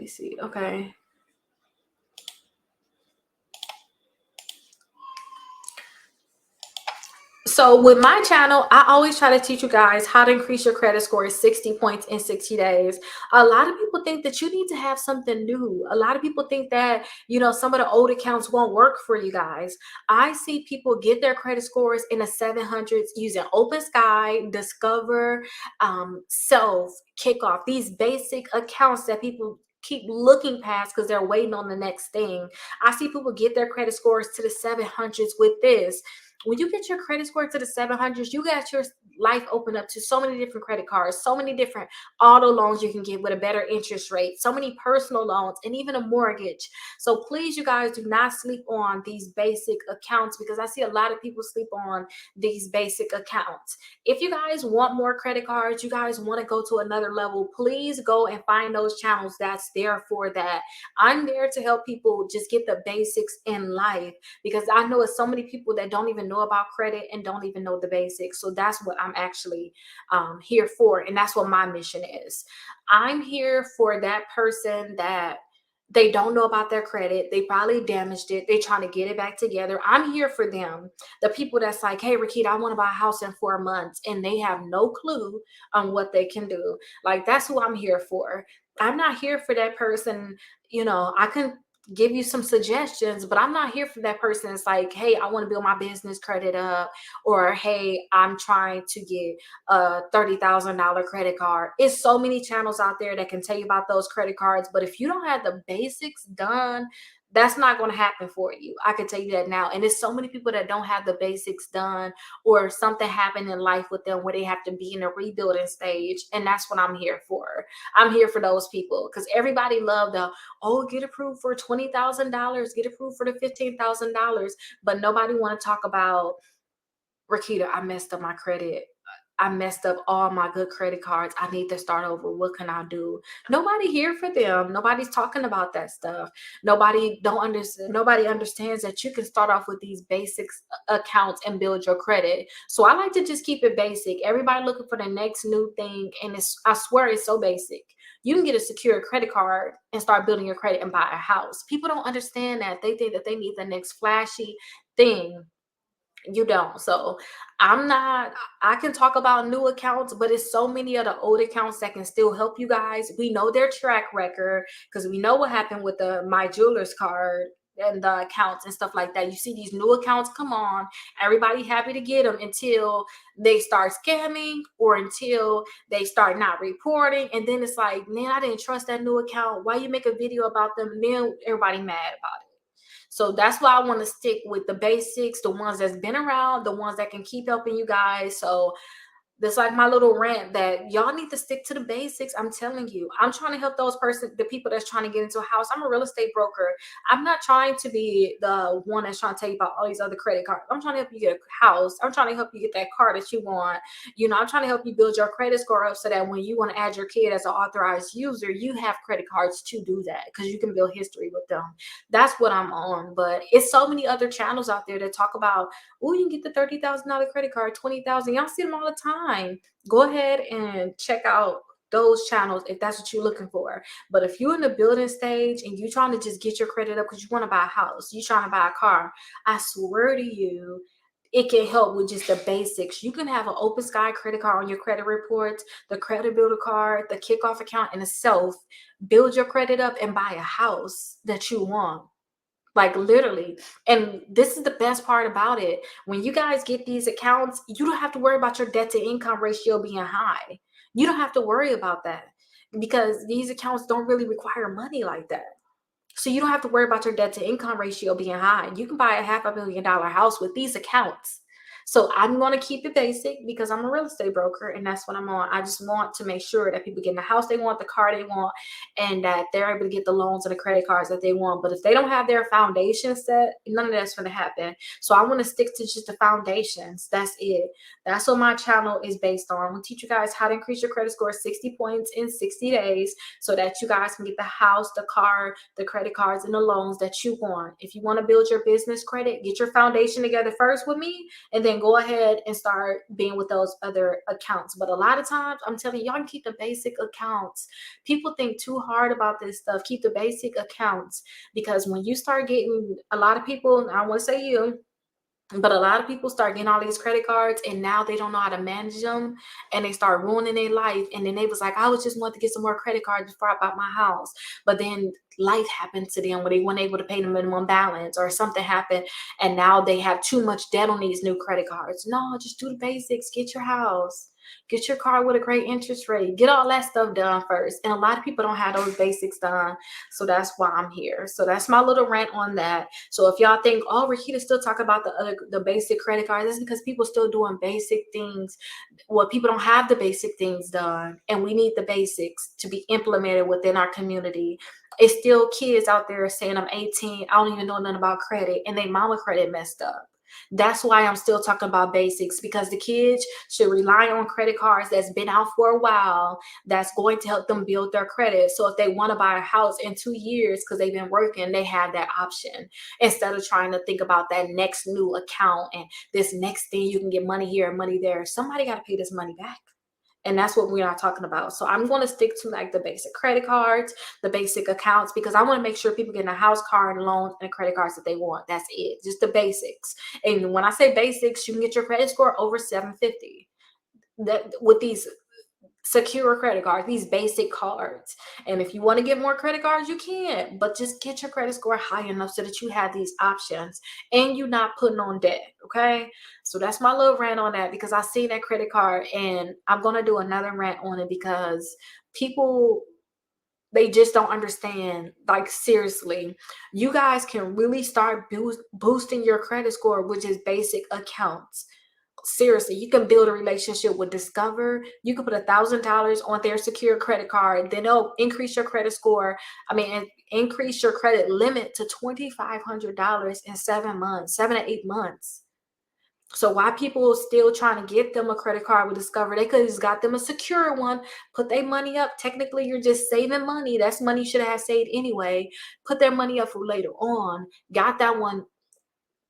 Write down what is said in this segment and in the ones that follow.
me see. Okay. So with my channel, I always try to teach you guys how to increase your credit score 60 points in 60 days. A lot of people think that you need to have something new. A lot of people think that, some of the old accounts won't work for you guys. I see people get their credit scores in the 700s using Open Sky, Discover, Self, Kikoff, these basic accounts that people keep looking past because they're waiting on the next thing. I see people get their credit scores to the 700s with this. When you get your credit score to the 700s, you got your life open up to so many different credit cards, so many different auto loans you can get with a better interest rate, so many personal loans, and even a mortgage. So please, you guys, do not sleep on these basic accounts, because I see a lot of people sleep on these basic accounts. If you guys want more credit cards, you guys want to go to another level, please go and find those channels that's there for that. I'm there to help people just get the basics in life, because I know it's so many people that don't even know about credit and don't even know the basics. So that's what I'm actually here for, and that's what my mission is. I'm here for that person that they don't know about their credit. They probably damaged it. They're trying to get it back together. I'm here for them. The people that's like, hey, Rickita, I want to buy a house in 4 months, and they have no clue on what they can do. Like, that's who I'm here for. I'm not here for that person. I can give you some suggestions, but I'm not here for that person. It's like, hey, I want to build my business credit up, or hey, I'm trying to get a $30,000 credit card. It's so many channels out there that can tell you about those credit cards, but if you don't have the basics done, that's not going to happen for you. I can tell you that now. And there's so many people that don't have the basics done, or something happened in life with them where they have to be in a rebuilding stage. And that's what I'm here for. I'm here for those people, because everybody loved get approved for $20,000, get approved for the $15,000. But nobody want to talk about, Rickita, I messed up my credit. I messed up all my good credit cards. I need to start over. What can I do? Nobody here for them. Nobody's talking about that stuff. Nobody understands that you can start off with these basics accounts and build your credit. So I like to just keep it basic. Everybody looking for the next new thing, and I swear it's so basic. You can get a secure credit card and start building your credit and buy a house. People don't understand that. They think that they need the next flashy thing. You don't. So I can talk about new accounts, but it's so many of the old accounts that can still help you guys. We know their track record, because we know what happened with the My Jewelers card and the accounts and stuff like that. You see these new accounts come on, everybody happy to get them until they start scamming, or until they start not reporting. And then it's like, man, I didn't trust that new account. Why you make a video about them? And then everybody mad about it. So that's why I want to stick with the basics, the ones that's been around, the ones that can keep helping you guys. So that's like my little rant, that y'all need to stick to the basics. I'm telling you, I'm trying to help the people that's trying to get into a house. I'm a real estate broker. I'm not trying to be the one that's trying to tell you about all these other credit cards. I'm trying to help you get a house. I'm trying to help you get that car that you want. I'm trying to help you build your credit score up, so that when you want to add your kid as an authorized user, you have credit cards to do that, because you can build history with them. That's what I'm on. But it's so many other channels out there that talk about, oh, you can get the $30,000 credit card, $20,000. Y'all see them all the time. Go ahead and check out those channels if that's what you're looking for. But if you're in the building stage and you're trying to just get your credit up because you want to buy a house, you're trying to buy a car, I swear to you, it can help with just the basics. You can have an Open Sky credit card on your credit reports, the credit builder card, the Kikoff account, and a Self. Build your credit up and buy a house that you want. Like, literally. And this is the best part about it. When you guys get these accounts, you don't have to worry about your debt to income ratio being high. You don't have to worry about that, because these accounts don't really require money like that. So you don't have to worry about your debt to income ratio being high. You can buy a $500,000 house with these accounts. So I'm going to keep it basic, because I'm a real estate broker, and that's what I'm on. I just want to make sure that people get in the house they want, the car they want, and that they're able to get the loans and the credit cards that they want. But if they don't have their foundation set, none of that's going to happen. So I want to stick to just the foundations. That's it. That's what my channel is based on. I'm going to teach you guys how to increase your credit score 60 points in 60 days, so that you guys can get the house, the car, the credit cards, and the loans that you want. If you want to build your business credit, get your foundation together first with me, and then then go ahead and start being with those other accounts. But a lot of times, I'm telling you, y'all can keep the basic accounts. People think too hard about this stuff. Keep the basic accounts, because when you start getting, a lot of people, I want to say you, but a lot of people start getting all these credit cards and now they don't know how to manage them, and they start ruining their life. And then they was like, I was just want to get some more credit cards before I bought my house. But then life happened to them where they weren't able to pay the minimum balance, or something happened and now they have too much debt on these new credit cards. No, just do the basics. Get your house. Get your car with a great interest rate. Get all that stuff done first. And a lot of people don't have those basics done. So that's why I'm here. So that's my little rant on that. So if y'all think, oh, Rickita still talk about the basic credit cards, that's because people still doing basic things. Well, people don't have the basic things done, and we need the basics to be implemented within our community. It's still kids out there saying, I'm 18, I don't even know nothing about credit, and they mama credit messed up. That's why I'm still talking about basics, because the kids should rely on credit cards that's been out for a while, that's going to help them build their credit. So if they want to buy a house in 2 years because they've been working, they have that option, instead of trying to think about that next new account and this next thing you can get money here and money there. Somebody got to pay this money back. And that's what we're not talking about. So I'm going to stick to like the basic credit cards, the basic accounts, because I want to make sure people get a house, car, and loans and credit cards that they want. That's it. Just the basics. And when I say basics, you can get your credit score over 750. That with these secure credit cards, these basic cards. And if you want to get more credit cards, you can, but just get your credit score high enough so that you have these options and you're not putting on debt. Okay. So that's my little rant on that, because I see that credit card, and I'm going to do another rant on it because people, they just don't understand. Like, seriously, you guys can really start boosting your credit score with just basic accounts. Seriously, you can build a relationship with Discover. You can put $1,000 on their secure credit card, then they'll increase your credit score. I mean, and increase your credit limit to $2,500 in 7 months, 7 to 8 months. So why people still trying to get them a credit card with Discover? They could have just got them a secure one, put their money up. Technically, you're just saving money. That's money you should have saved anyway. Put their money up for later on. Got that one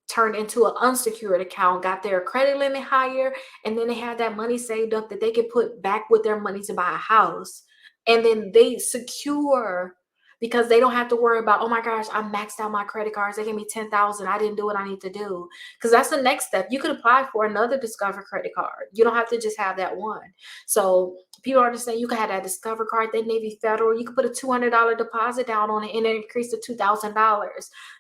turned into an unsecured account, got their credit limit higher, and then they had that money saved up that they could put back with their money to buy a house. And then they secure, because they don't have to worry about, oh my gosh, I maxed out my credit cards. They gave me 10,000. I didn't do what I need to do. Because that's the next step. You could apply for another Discover credit card. You don't have to just have that one. So people understand you can have that Discover card, that Navy Federal. You could put a $200 deposit down on it and then increase to $2,000.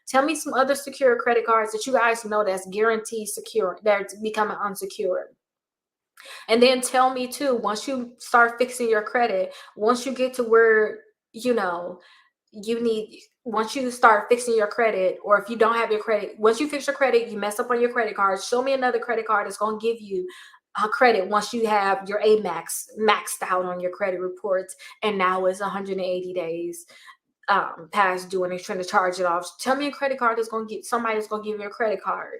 Tell me some other secure credit cards that you guys know that's guaranteed secure, that's becoming unsecured. And then tell me too, once you start fixing your credit, once you get to where, you know, you need, once you start fixing your credit, or if you don't have your credit, once you fix your credit, you mess up on your credit card, show me another credit card that's going to give you a credit once you have your Amex maxed out on your credit reports, and now it's 180 days past due and they're trying to charge it off. Tell me a credit card that's going to get, somebody that's going to give you a credit card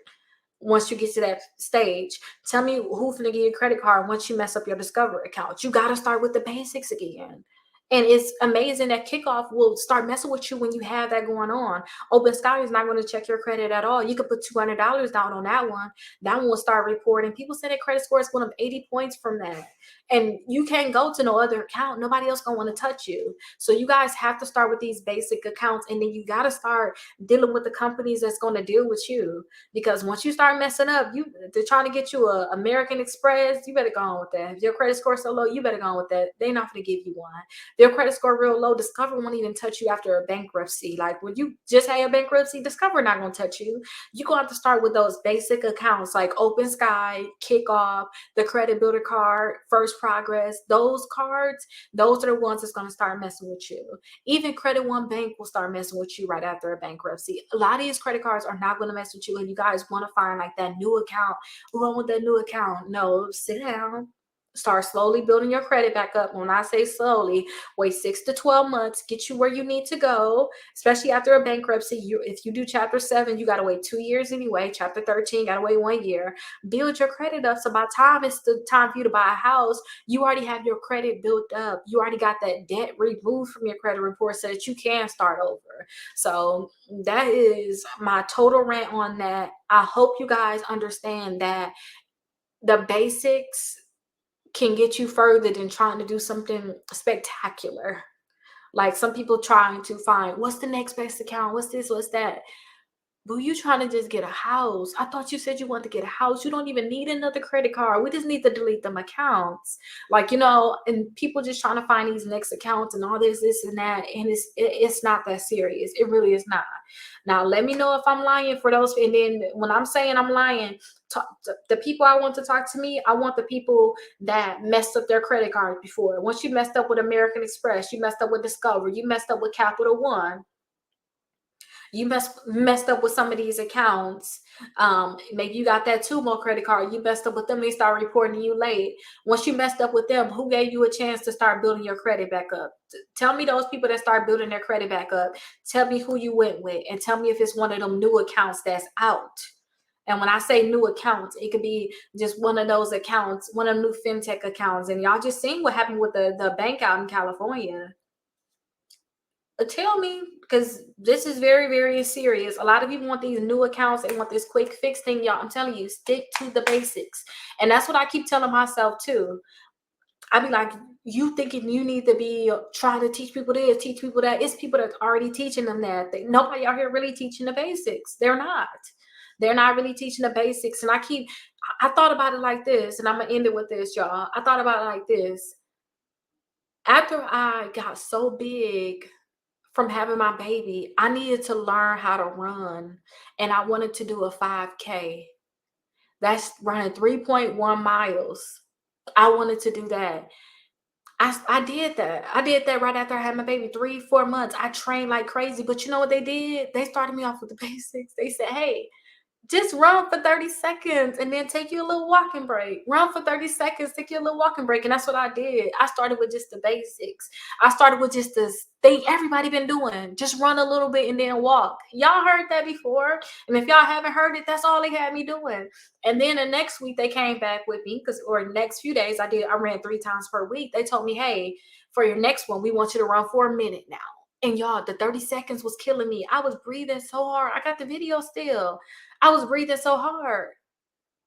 once you get to that stage. Tell me who's going to give you a credit card once you mess up your Discover account. You got to start with the basics again. And it's amazing that Kikoff will start messing with you when you have that going on. Open Sky is not going to check your credit at all. You could put $200 down on that one. That one will start reporting. People say their credit score is going up 80 points from that. And you can't go to no other account. Nobody else going to want to touch you. So you guys have to start with these basic accounts. And then you got to start dealing with the companies that's going to deal with you. Because once you start messing up, they're trying to get you a American Express. You better go on with that. If your credit score is so low, you better go on with that. They're not going to give you one. Their credit score real low, Discover won't even touch you after a bankruptcy. Like when you just had a bankruptcy, Discover not going to touch you. You're going to have to start with those basic accounts like Open Sky, Kikoff, the Credit Builder card, First Progress. Those cards, those are the ones that's going to start messing with you. Even Credit One Bank will start messing with you right after a bankruptcy. A lot of these credit cards are not going to mess with you, and you guys want to find like that new account. Oh, I want that new account. No, sit down. Start slowly building your credit back up. When I say slowly, wait 6 to 12 months, get you where you need to go, especially after a bankruptcy. If you do Chapter 7, you got to wait 2 years anyway. Chapter 13, got to wait 1 year. Build your credit up. So by the time it's the time for you to buy a house, you already have your credit built up. You already got that debt removed from your credit report so that you can start over. So that is my total rant on that. I hope you guys understand that the basics can get you further than trying to do something spectacular. Like some people trying to find what's the next best account, what's this, what's that. Boo, you trying to just get a house. I thought you said you wanted to get a house. You don't even need another credit card. We just need to delete them accounts. Like, and people just trying to find these next accounts and all this and that. And it's not that serious. It really is not. Now, let me know if I'm lying for those. And then when I'm saying I'm lying, the people I want to talk to me, I want the people that messed up their credit cards before. Once you messed up with American Express, you messed up with Discover, you messed up with Capital One, you messed up with some of these accounts. Maybe you got that two more credit card, you messed up with them, they start reporting you late. Once you messed up with them, who gave you a chance to start building your credit back up? Tell me those people that start building their credit back up. Tell me who you went with, and tell me if it's one of them new accounts that's out. And when I say new accounts, it could be just one of those accounts, one of them new fintech accounts. And y'all just seen what happened with the bank out in California. Tell me, because this is very, very serious. A lot of people want these new accounts. They want this quick fix thing. Y'all, I'm telling you, stick to the basics. And that's what I keep telling myself too. I be like, you thinking you need to be trying to teach people this, teach people that. It's people that's already teaching them that. Nobody out here really teaching the basics. They're not. They're not really teaching the basics. And I thought about it like this, and I'm going to end it with this, y'all. I thought about it like this. After I got so big from having my baby, I needed to learn how to run, and I wanted to do a 5K. That's running 3.1 miles. I wanted to do that. I did that. I did that right after I had my baby, 3, 4 months. I trained like crazy, but you know what they did? They started me off with the basics. They said, hey, just run for 30 seconds and then take you a little walking break. Run for 30 seconds, take you a little walking break. And that's what I did. I started with just the basics. I started with just this thing everybody been doing. Just run a little bit and then walk. Y'all heard that before. And if y'all haven't heard it, that's all they had me doing. And then the next week they came back with me, or next few days I ran 3 times per week. They told me, hey, for your next one, we want you to run for a minute now. And y'all, the 30 seconds was killing me. I was breathing so hard. I got the video still. I was breathing so hard.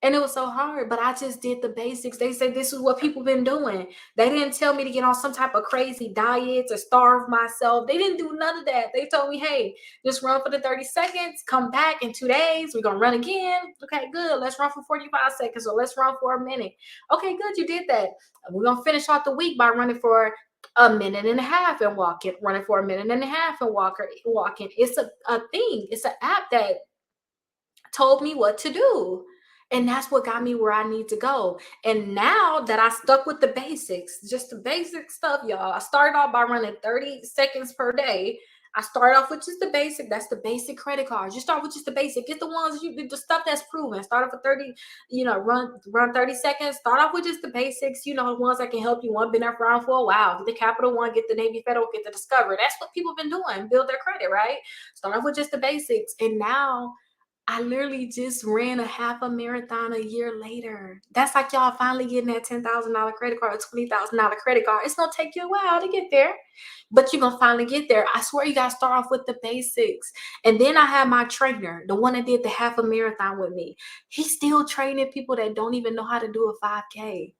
And it was so hard, but I just did the basics. They said this is what people been doing. They didn't tell me to get on some type of crazy diets or starve myself. They didn't do none of that. They told me, hey, just run for the 30 seconds, come back in 2 days. We're going to run again. Okay, good. Let's run for 45 seconds, or let's run for a minute. Okay, good. You did that. We're going to finish out the week by running for a minute and a half and walking, running for a minute and a half and walking. It's a thing. It's an app that told me what to do. And that's what got me where I need to go. And now that I stuck with the basics, just the basic stuff, y'all. I started off by running 30 seconds per day. I start off with just the basic. That's the basic credit cards. You start with just the basic. Get the ones the stuff that's proven. Start off with 30, run 30 seconds. Start off with just the basics, the ones that can help you. One been around for a while. Get the Capital One, get the Navy Federal, get the Discover. That's what people been doing. Build their credit, right? Start off with just the basics. And now I literally just ran a half a marathon a year later. That's like y'all finally getting that $10,000 credit card, $20,000 credit card. It's going to take you a while to get there, but you're going to finally get there. I swear you got to start off with the basics. And then I had my trainer, the one that did the half a marathon with me. He's still training people that don't even know how to do a 5K.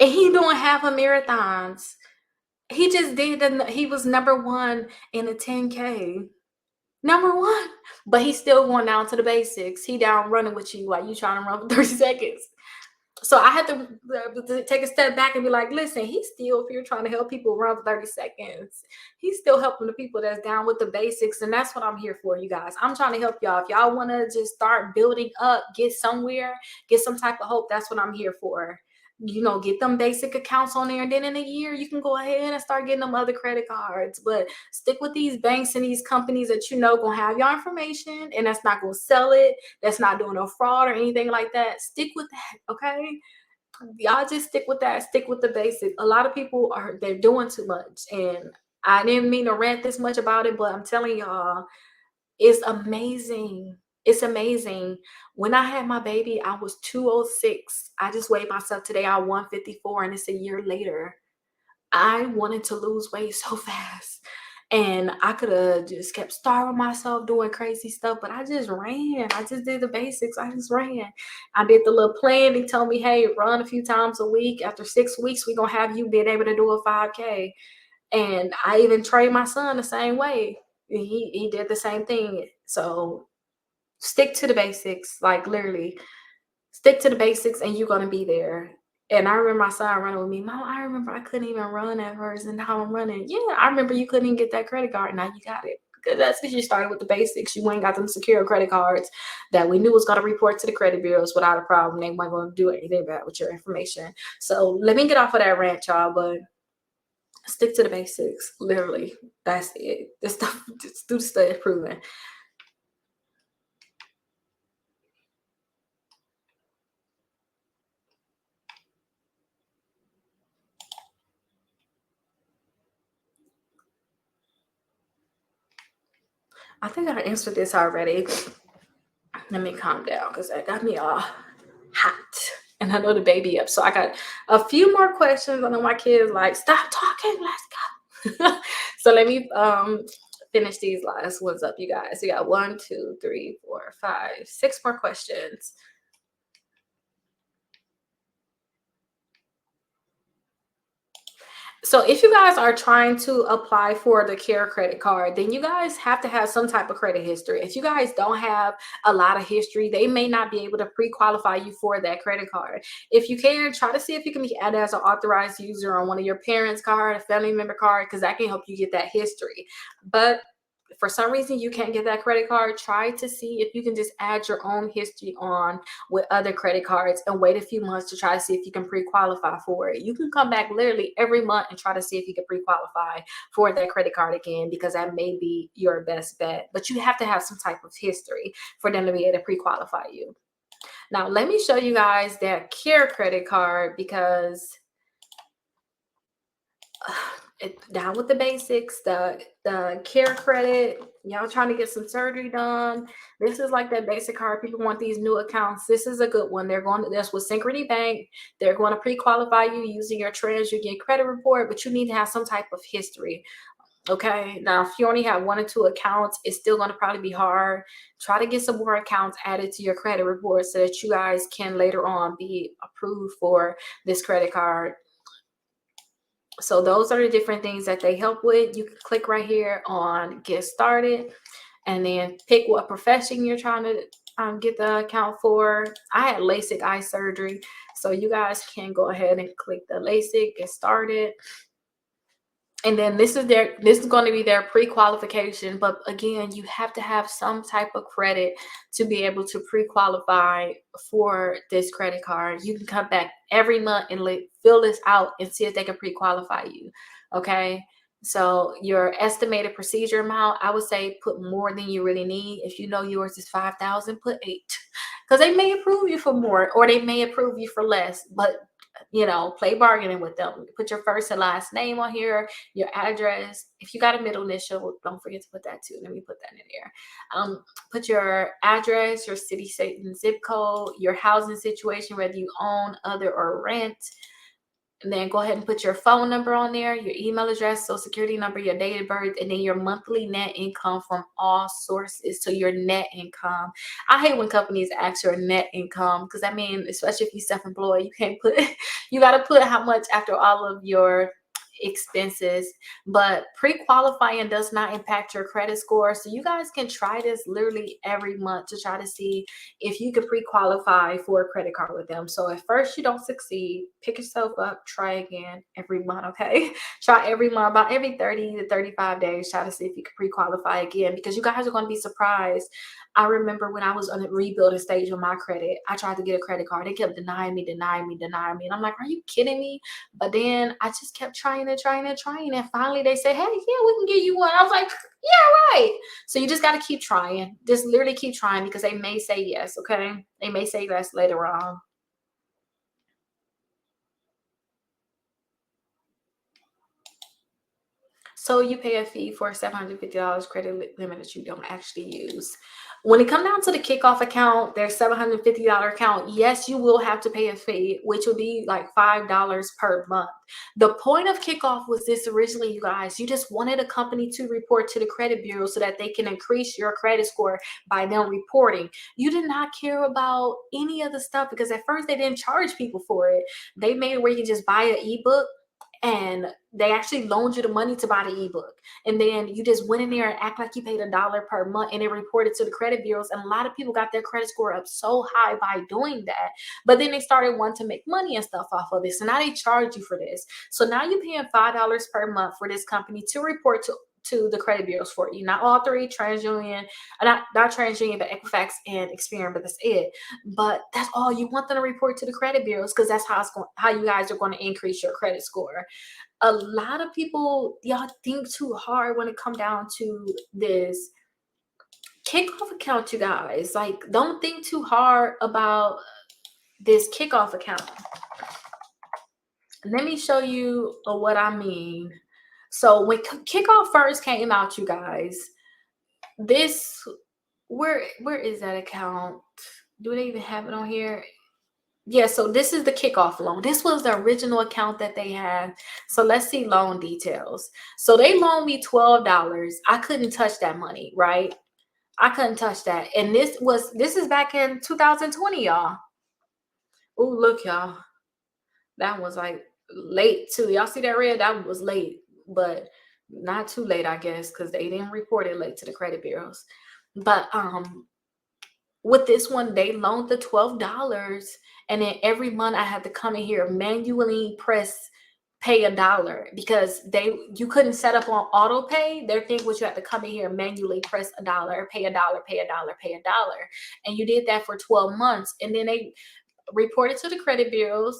And he doing half a marathons. He just he was number 1 in a 10K. Number 1, but he's still going down to the basics. He down running with you while you trying to run for 30 seconds. So I had to take a step back and be like, listen, he's still here trying to help people run for 30 seconds. He's still helping the people that's down with the basics. And that's what I'm here for, you guys. I'm trying to help y'all. If y'all want to just start building up, get somewhere, get some type of hope, that's what I'm here for. Get them basic accounts on there. And then in a year, you can go ahead and start getting them other credit cards. But stick with these banks and these companies that going to have your information, and that's not going to sell it. That's not doing no fraud or anything like that. Stick with that, okay? Y'all just stick with that. Stick with the basics. A lot of people they're doing too much. And I didn't mean to rant this much about it, but I'm telling y'all, it's amazing. It's amazing. When I had my baby, I was 206. I just weighed myself today. I'm 154, and it's a year later. I wanted to lose weight so fast. And I could have just kept starving myself doing crazy stuff, but I just ran. I just did the basics. I just ran. I did the little plan. They told me, hey, run a few times a week. After 6 weeks, we're gonna have you being able to do a 5K. And I even trained my son the same way. He did the same thing. So stick to the basics, like literally stick to the basics and you're gonna be there. And I remember my son running with me. Mom, I remember I couldn't even run at first, and now I'm running. Yeah, I remember you couldn't even get that credit card. Now you got it. Because that's because you started with the basics. You went and got them secure credit cards that we knew was going to report to the credit bureaus without a problem. They weren't going to do anything bad with your information. So let me get off of that rant, y'all. But stick to the basics. Literally, that's it. This stuff, just do the study proven. I think I answered this already. Let me calm down because that got me all hot. And I know the baby up. So I got a few more questions. I know my kids like, stop talking, let's go. So let me finish these last ones up, you guys. We got 1, 2, 3, 4, 5, 6 more questions. So if you guys are trying to apply for the Care credit card, then you guys have to have some type of credit history. If you guys don't have a lot of history, they may not be able to pre-qualify you for that credit card. If you can, try to see if you can be added as an authorized user on one of your parents' card, a family member card, because that can help you get that history. But for some reason you can't get that credit card, try to see if you can just add your own history on with other credit cards and wait a few months to try to see if you can pre-qualify for it. You can come back literally every month and try to see if you can pre-qualify for that credit card again, because that may be your best bet. But you have to have some type of history for them to be able to pre-qualify you. Now let me show you guys that Care credit card, because down with the basics, the Care credit, y'all trying to get some surgery done. This is like that basic card. People want these new accounts. This is a good one. They're going to, that's with Synchrony Bank. They're going to pre-qualify you using your TransUnion credit report, but you need to have some type of history. Okay, now if you only have 1 or 2 accounts, it's still going to probably be hard. Try to get some more accounts added to your credit report so that you guys can later on be approved for this credit card. So those are the different things that they help with. You can click right here on get started and then pick what profession you're trying to get the account for. I had LASIK eye surgery, so you guys can go ahead and click the LASIK, get started. And then this is going to be their pre-qualification. But again, you have to have some type of credit to be able to pre-qualify for this credit card. You can come back every month and fill this out and see if they can pre-qualify you. Okay. So your estimated procedure amount, I would say put more than you really need. If you know yours is 5,000, put 8, because they may approve you for more or they may approve you for less. But play bargaining with them. Put your first and last name on here, your address. If you got a middle initial, don't forget to put that too. Let me put that in there. Put your address, your city, state, and zip code, your housing situation, whether you own, other, or rent. And then go ahead and put your phone number on there, your email address, social security number, your date of birth, and then your monthly net income from all sources. So your net income. I hate when companies ask your net income, because I mean, especially if you're self-employed, you can't put, you got to put how much after all of your expenses. But pre-qualifying does not impact your credit score. So you guys can try this literally every month to try to see if you can pre-qualify for a credit card with them. So at first you don't succeed, pick yourself up, try again every month. Okay. Try every month, about every 30 to 35 days, try to see if you can pre-qualify again, because you guys are going to be surprised. I remember when I was on the rebuilding stage of my credit, I tried to get a credit card. They kept denying me. And I'm like, are you kidding me? But then I just kept trying. And finally they said, hey, yeah, we can give you one. I was like, yeah, right. So you just got to keep trying. Just literally keep trying, because they may say yes. Okay. They may say yes later on. So you pay a fee for a $750 credit limit that you don't actually use. When it comes down to the Kikoff account, their $750 account, yes, you will have to pay a fee, which will be like $5 per month. The point of Kikoff was this originally, you guys. You just wanted a company to report to the credit bureau so that they can increase your credit score by them reporting. You did not care about any of the stuff because at first they didn't charge people for it. They made it where you can just buy an ebook and they actually loaned you the money to buy the ebook. And then you just went in there and act like you paid $1 per month and it reported to the credit bureaus. And a lot of people got their credit score up so high by doing that. But then they started wanting to make money and stuff off of it. So now they charge you for this. So now you're paying $5 per month for this company to report to the credit bureaus for you. Not all three, TransUnion, not TransUnion, but Equifax and Experian, but that's it. But that's all you want them to report to the credit bureaus because that's how you guys are going to increase your credit score. A lot of people, y'all think too hard when it come down to this Kikoff account, you guys. Like, don't think too hard about this Kikoff account. Let me show you what I mean. So when Kikoff first came out, you guys, this where is that account? Do they even have it on here? Yeah, so this is the Kikoff loan. This was the original account that they had. So let's see loan details. So they loaned me $12. I couldn't touch that money, right? I couldn't touch that. And this is back in 2020, y'all. Oh, look, y'all. That was like late too. Y'all see that red? That was late, but not too late, I guess, because they didn't report it late to the credit bureaus. But with this one, they loaned the $12, and then every month I had to come in here manually pay $1 because you couldn't set up on auto pay. Their thing was you had to come in here manually press $1, pay $1, pay $1, pay $1, and you did that for 12 months, and then they reported to the credit bureaus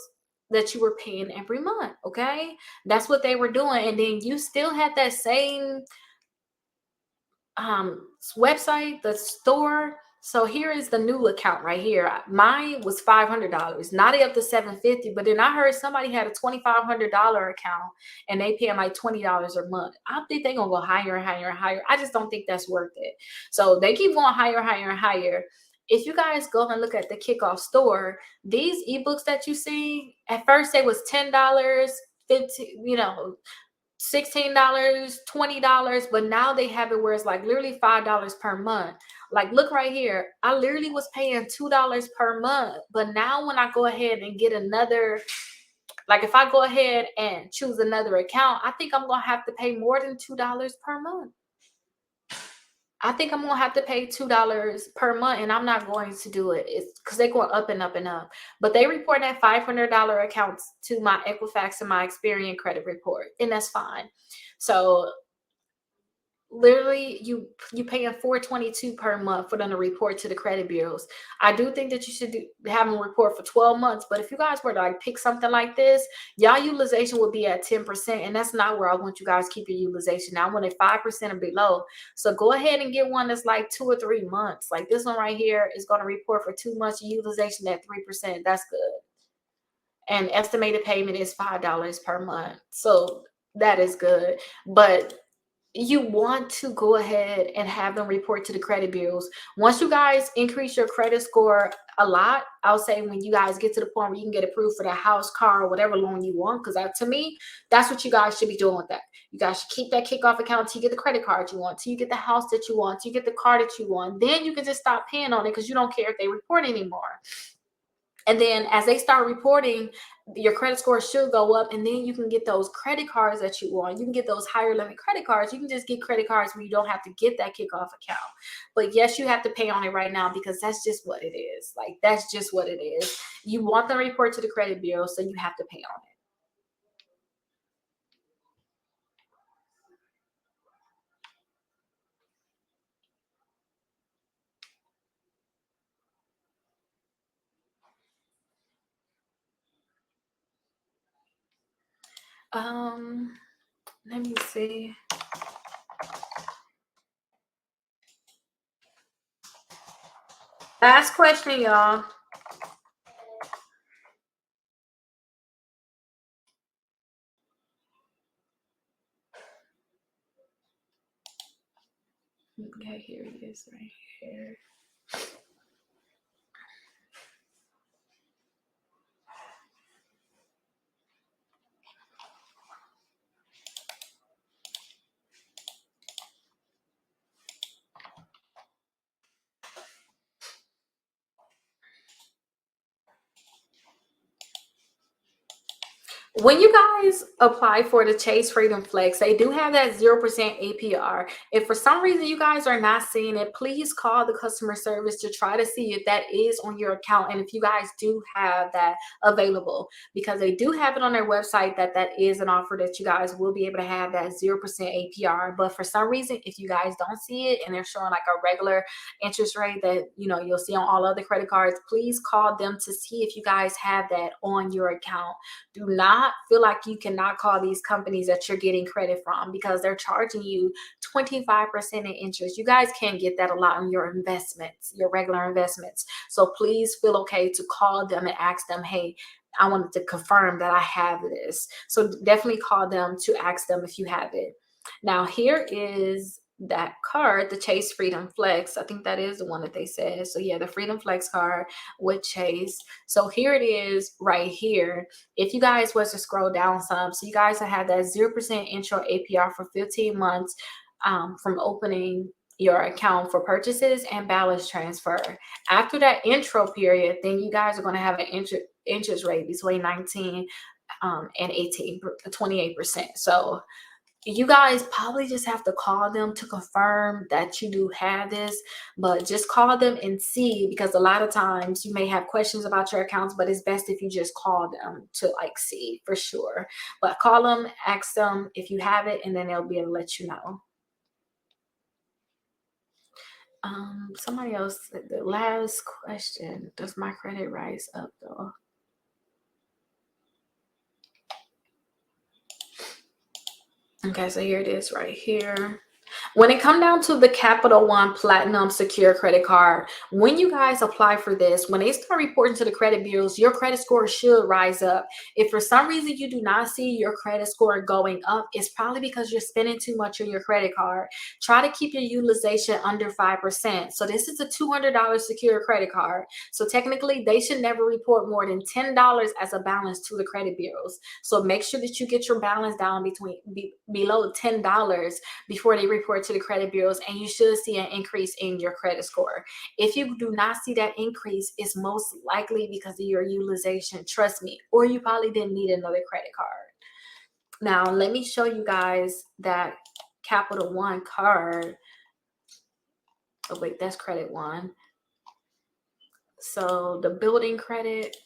that you were paying every month. Okay, that's what they were doing, and then you still had that same website, the store. So here is the new account right here. Mine was $500. Now they up to $750. But then I heard somebody had a $2,500 account and they paying like $20 a month. I think they're gonna go higher and higher and higher. I just don't think that's worth it. So they keep going higher, higher, and higher. If you guys go and look at the Kikoff store, these ebooks that you see, at first they was $10, 15, $16, $20, but now they have it where it's like literally $5 per month. Like, look right here. I literally was paying $2 per month, but now when I go ahead and get another, like if I go ahead and choose another account, I think I'm gonna have to pay more than $2 per month. I think I'm gonna have to pay $2 per month, and I'm not going to do it. It's because they're going up and up and up. But they report that $500 accounts to my Equifax and my Experian credit report, and that's fine. So literally you paying $422 per month for them to report to the credit bureaus. I do think that you should have them report for 12 months, but if you guys were to like pick something like this, y'all utilization would be at 10%, and that's not where I want you guys to keep your utilization. I want it 5% or below. So go ahead and get one that's like 2 or 3 months. Like this one right here is going to report for 2 months utilization at 3%. That's good. And estimated payment is $5 per month. So that is good. But you want to go ahead and have them report to the credit bureaus. Once you guys increase your credit score a lot, I'll say when you guys get to the point where you can get approved for the house, car, or whatever loan you want, because to me, that's what you guys should be doing with that. You guys should keep that Kikoff account till you get the credit card you want, till you get the house that you want, till you get the car that you want. Then you can just stop paying on it because you don't care if they report anymore. And then as they start reporting, your credit score should go up, and then you can get those credit cards that you want. You can get those higher limit credit cards. You can just get credit cards where you don't have to get that Kikoff account. But yes, you have to pay on it right now because that's just what it is. Like, that's just what it is. You want the report to the credit bureau, so you have to pay on it. Let me see. Last question, y'all. Okay, here it is right here. When you guys apply for the Chase Freedom Flex, they do have that 0% APR. If for some reason you guys are not seeing it, please call the customer service to try to see if that is on your account and if you guys do have that available, because they do have it on their website that that is an offer that you guys will be able to have that 0% APR. But for some reason, if you guys don't see it and they're showing like a regular interest rate that you'll see on all other credit cards, please call them to see if you guys have that on your account. Do not feel like you cannot call these companies that you're getting credit from because they're charging you 25% in interest. You guys can't get that a lot on your investments, your regular investments. So please feel okay to call them and ask them, hey, I wanted to confirm that I have this. So definitely call them to ask them if you have it. Now, here is that card, the Chase Freedom Flex. I think that is the one that they said. So yeah, the Freedom Flex card with Chase. So here it is right here. If you guys was to scroll down some, so you guys have that 0% intro APR for 15 months from opening your account for purchases and balance transfer. After that intro period, then you guys are going to have an interest rate between 19 and 28%. So you guys probably just have to call them to confirm that you do have this, but just call them and see, because a lot of times you may have questions about your accounts, but it's best if you just call them to like see for sure. But call them, ask them if you have it, and then they'll be able to let you know. Somebody else said the last question, does my credit rise up though? Okay, so here it is right here. When it come down to the Capital One Platinum Secure Credit Card, when you guys apply for this, when they start reporting to the credit bureaus, your credit score should rise up. If for some reason you do not see your credit score going up, it's probably because you're spending too much on your credit card. Try to keep your utilization under 5%. So this is a $200 secure credit card. So technically, they should never report more than $10 as a balance to the credit bureaus. So make sure that you get your balance down below $10 before they report to the credit bureaus, and you should see an increase in your credit score. If you do not see that increase, it's most likely because of your utilization, trust me, or you probably didn't need another credit card. Now, let me show you guys that Capital One card. Oh wait, that's Credit One. So the building credit.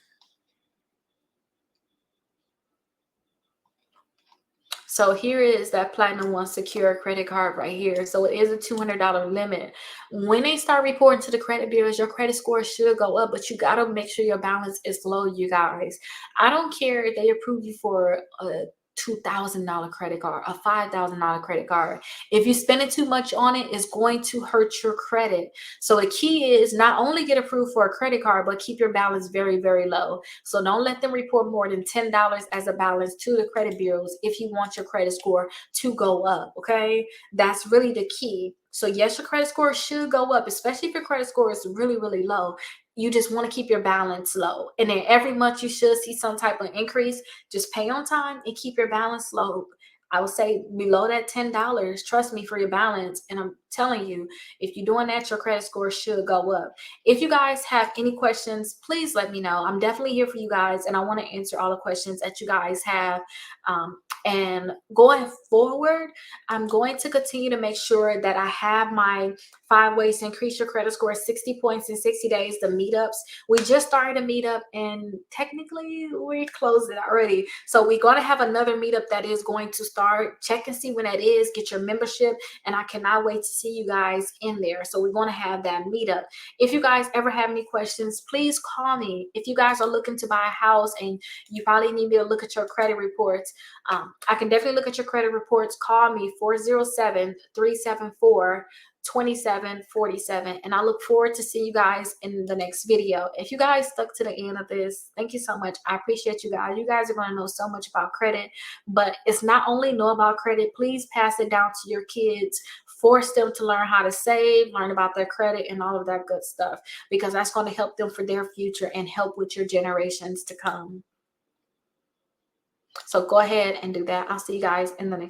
So here is that Platinum One Secure credit card right here. So it is a $200 limit. When they start reporting to the credit bureaus, your credit score should go up, but you got to make sure your balance is low, you guys. I don't care if they approve you for a $2,000 credit card, a $5,000 credit card. If you're spending too much on it, it's going to hurt your credit. So the key is not only get approved for a credit card, but keep your balance very, very low. So don't let them report more than $10 as a balance to the credit bureaus if you want your credit score to go up, okay? That's really the key. So yes, your credit score should go up, especially if your credit score is really, really low. You just want to keep your balance low. And then every month you should see some type of increase. Just pay on time and keep your balance low. I would say below that $10, trust me, for your balance. And I'm telling you, if you're doing that, your credit score should go up. If you guys have any questions, please let me know. I'm definitely here for you guys, and I want to answer all the questions that you guys have. And going forward, I'm going to continue to make sure that I have my 5 ways to increase your credit score 60 points in 60 days, the meetups. We just started a meetup, and technically we closed it already. So we're going to have another meetup that is going to start. Check and see when that is. Get your membership, and I cannot wait to see you guys in there. So we're going to have that meetup. If you guys ever have any questions, please call me. If you guys are looking to buy a house and you probably need me to look at your credit reports, I can definitely look at your credit reports. Call me 407-374-2747, and I look forward to see you guys in the next video. If you guys stuck to the end of this, thank you so much. I appreciate you guys. You guys are going to know so much about credit, but it's not only know about credit, please pass it down to your kids Force them to learn how to save, learn about their credit and all of that good stuff, because that's going to help them for their future and help with your generations to come. So go ahead and do that. I'll see you guys in the next